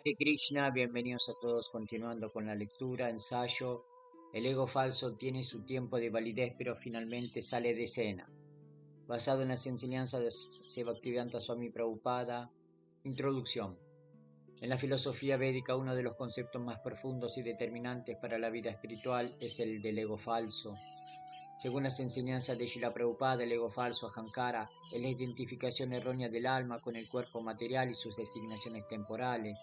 Hare Krishna, bienvenidos a todos continuando con la lectura, ensayo. El ego falso tiene su tiempo de validez pero finalmente sale de escena. Basado en las enseñanzas de Bhaktivedanta Swami Prabhupada. Introducción. En la filosofía védica uno de los conceptos más profundos y determinantes para la vida espiritual es el del ego falso. Según las enseñanzas de Srila Prabhupada, el ego falso, Ahankara, es la identificación errónea del alma con el cuerpo material y sus designaciones temporales.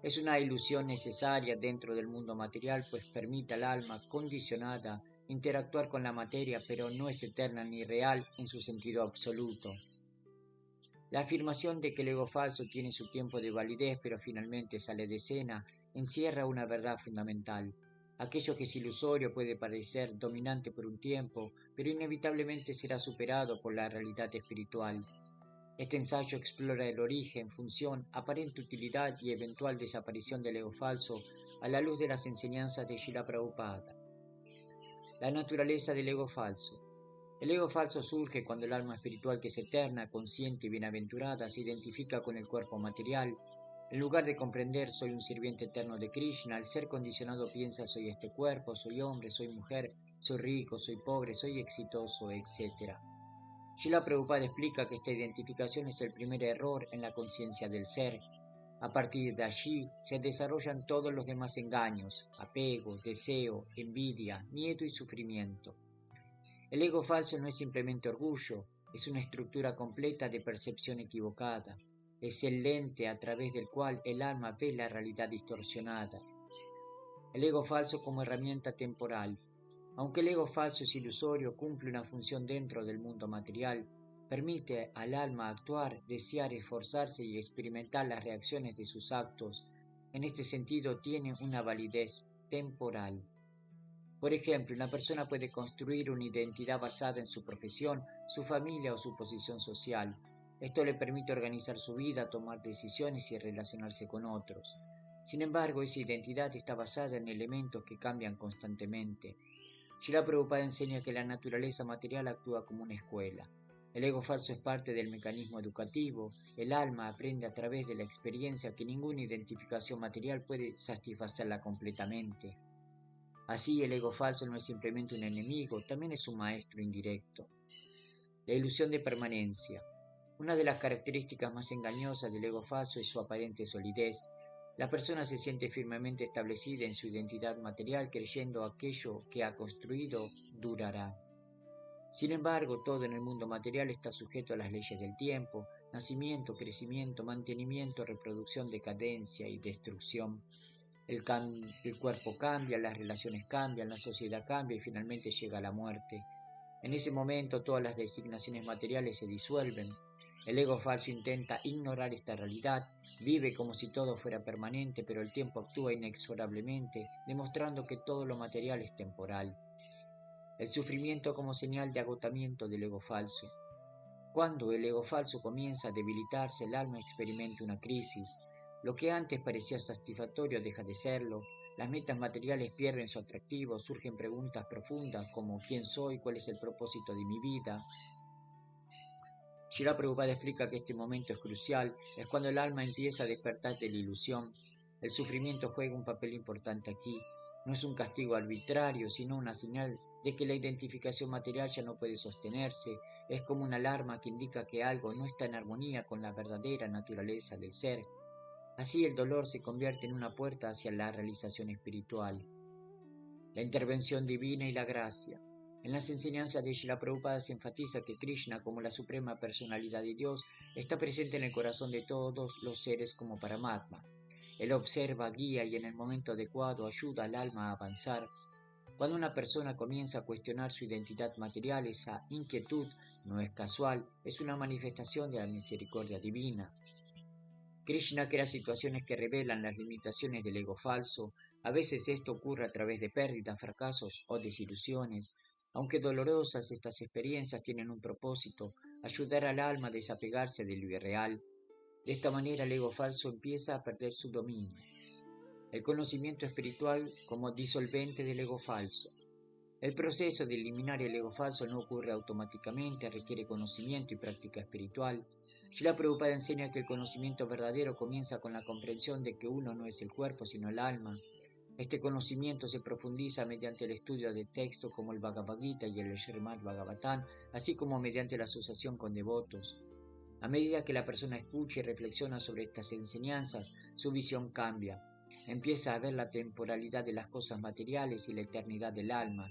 Es una ilusión necesaria dentro del mundo material, pues permite al alma condicionada interactuar con la materia, pero no es eterna ni real en su sentido absoluto. La afirmación de que el ego falso tiene su tiempo de validez, pero finalmente sale de escena, encierra una verdad fundamental. Aquello que es ilusorio puede parecer dominante por un tiempo, pero inevitablemente será superado por la realidad espiritual. Este ensayo explora el origen, función, aparente utilidad y eventual desaparición del ego falso a la luz de las enseñanzas de Srila Prabhupada. La naturaleza del ego falso. El ego falso surge cuando el alma espiritual, que es eterna, consciente y bienaventurada, se identifica con el cuerpo material. En lugar de comprender soy un sirviente eterno de Krishna, el ser condicionado piensa soy este cuerpo, soy hombre, soy mujer, soy rico, soy pobre, soy exitoso, etc. Srila Prabhupada explica que esta identificación es el primer error en la conciencia del ser. A partir de allí se desarrollan todos los demás engaños: apego, deseo, envidia, miedo y sufrimiento. El ego falso no es simplemente orgullo, es una estructura completa de percepción equivocada. Es el lente a través del cual el alma ve la realidad distorsionada. El ego falso como herramienta temporal. Aunque el ego falso es ilusorio, cumple una función dentro del mundo material, permite al alma actuar, desear, esforzarse y experimentar las reacciones de sus actos. En este sentido tiene una validez temporal. Por ejemplo, una persona puede construir una identidad basada en su profesión, su familia o su posición social. Esto le permite organizar su vida, tomar decisiones y relacionarse con otros. Sin embargo, esa identidad está basada en elementos que cambian constantemente. Srila Prabhupada enseña que la naturaleza material actúa como una escuela. El ego falso es parte del mecanismo educativo. El alma aprende a través de la experiencia que ninguna identificación material puede satisfacerla completamente. Así, el ego falso no es simplemente un enemigo, también es un maestro indirecto. La ilusión de permanencia. Una de las características más engañosas del ego falso es su aparente solidez. La persona se siente firmemente establecida en su identidad material, creyendo aquello que ha construido durará. Sin embargo, todo en el mundo material está sujeto a las leyes del tiempo: nacimiento, crecimiento, mantenimiento, reproducción, decadencia y destrucción. El cuerpo cambia, las relaciones cambian, la sociedad cambia y finalmente llega la muerte. En ese momento todas las designaciones materiales se disuelven. El ego falso intenta ignorar esta realidad, vive como si todo fuera permanente, pero el tiempo actúa inexorablemente, demostrando que todo lo material es temporal. El sufrimiento como señal de agotamiento del ego falso. Cuando el ego falso comienza a debilitarse, el alma experimenta una crisis. Lo que antes parecía satisfactorio deja de serlo. Las metas materiales pierden su atractivo, surgen preguntas profundas como ¿quién soy? ¿Cuál es el propósito de mi vida? Srila Prabhupada explica que este momento es crucial, es cuando el alma empieza a despertar de la ilusión. El sufrimiento juega un papel importante aquí. No es un castigo arbitrario, sino una señal de que la identificación material ya no puede sostenerse. Es como una alarma que indica que algo no está en armonía con la verdadera naturaleza del ser. Así el dolor se convierte en una puerta hacia la realización espiritual. La intervención divina y la gracia. En las enseñanzas de Srila Prabhupada se enfatiza que Krishna, como la suprema personalidad de Dios, está presente en el corazón de todos los seres como Paramatma. Él observa, guía y en el momento adecuado ayuda al alma a avanzar. Cuando una persona comienza a cuestionar su identidad material, esa inquietud no es casual, es una manifestación de la misericordia divina. Krishna crea situaciones que revelan las limitaciones del ego falso. A veces esto ocurre a través de pérdidas, fracasos o desilusiones. Aunque dolorosas, estas experiencias tienen un propósito: ayudar al alma a desapegarse del irreal. De esta manera el ego falso empieza a perder su dominio. El conocimiento espiritual como disolvente del ego falso. El proceso de eliminar el ego falso no ocurre automáticamente, requiere conocimiento y práctica espiritual. Srila Prabhupada enseña que el conocimiento verdadero comienza con la comprensión de que uno no es el cuerpo sino el alma. Este conocimiento se profundiza mediante el estudio de textos como el Bhagavad Gita y el Srimad Bhagavatam, así como mediante la asociación con devotos. A medida que la persona escucha y reflexiona sobre estas enseñanzas, su visión cambia. Empieza a ver la temporalidad de las cosas materiales y la eternidad del alma.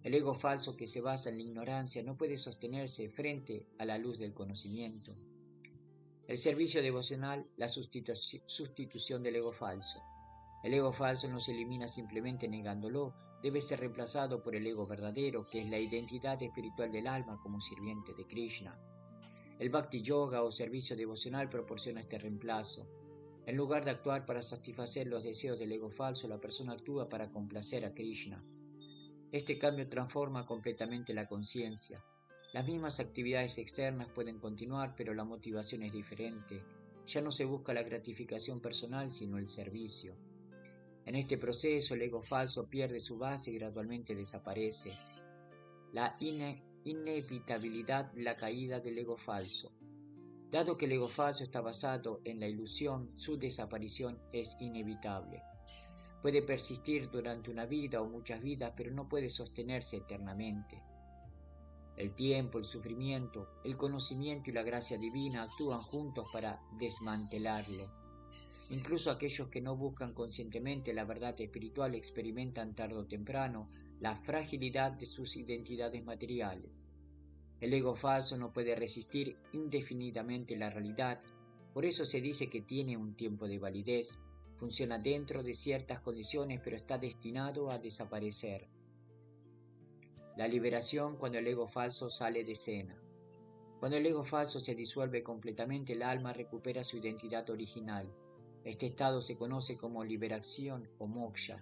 El ego falso que se basa en la ignorancia no puede sostenerse frente a la luz del conocimiento. El servicio devocional, la sustitución del ego falso. El ego falso no se elimina simplemente negándolo, debe ser reemplazado por el ego verdadero, que es la identidad espiritual del alma como sirviente de Krishna. El Bhakti Yoga o servicio devocional proporciona este reemplazo. En lugar de actuar para satisfacer los deseos del ego falso, la persona actúa para complacer a Krishna. Este cambio transforma completamente la conciencia. Las mismas actividades externas pueden continuar, pero la motivación es diferente. Ya no se busca la gratificación personal, sino el servicio. En este proceso, el ego falso pierde su base y gradualmente desaparece. La inevitabilidad de la caída del ego falso. Dado que el ego falso está basado en la ilusión, su desaparición es inevitable. Puede persistir durante una vida o muchas vidas, pero no puede sostenerse eternamente. El tiempo, el sufrimiento, el conocimiento y la gracia divina actúan juntos para desmantelarlo. Incluso aquellos que no buscan conscientemente la verdad espiritual experimentan tarde o temprano la fragilidad de sus identidades materiales. El ego falso no puede resistir indefinidamente la realidad, por eso se dice que tiene un tiempo de validez, funciona dentro de ciertas condiciones pero está destinado a desaparecer. La liberación cuando el ego falso sale de escena. Cuando el ego falso se disuelve completamente, el alma recupera su identidad original. Este estado se conoce como liberación o moksha.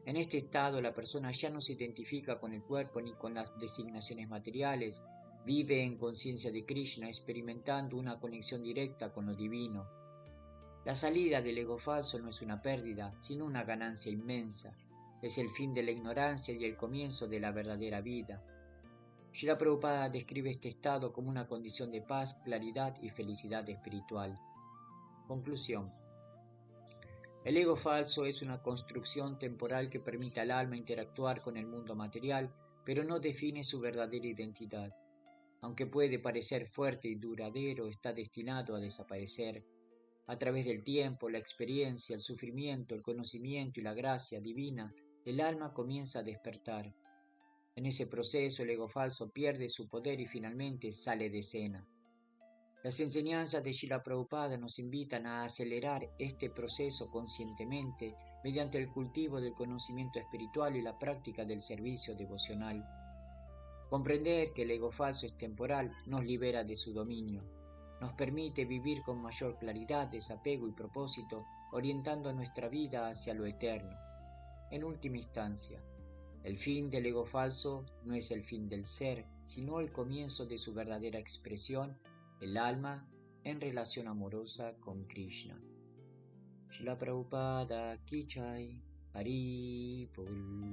En este estado la persona ya no se identifica con el cuerpo ni con las designaciones materiales, vive en conciencia de Krishna experimentando una conexión directa con lo divino. La salida del ego falso no es una pérdida, sino una ganancia inmensa. Es el fin de la ignorancia y el comienzo de la verdadera vida. Srila Prabhupada describe este estado como una condición de paz, claridad y felicidad espiritual. Conclusión. El ego falso es una construcción temporal que permite al alma interactuar con el mundo material, pero no define su verdadera identidad. Aunque puede parecer fuerte y duradero, está destinado a desaparecer. A través del tiempo, la experiencia, el sufrimiento, el conocimiento y la gracia divina, el alma comienza a despertar. En ese proceso, el ego falso pierde su poder y finalmente sale de escena. Las enseñanzas de Srila Prabhupada nos invitan a acelerar este proceso conscientemente mediante el cultivo del conocimiento espiritual y la práctica del servicio devocional. Comprender que el ego falso es temporal nos libera de su dominio, nos permite vivir con mayor claridad, desapego y propósito, orientando nuestra vida hacia lo eterno. En última instancia, el fin del ego falso no es el fin del ser, sino el comienzo de su verdadera expresión, el alma en relación amorosa con Krishna. Srila Prabhupada Ki Jai, Hari Bol.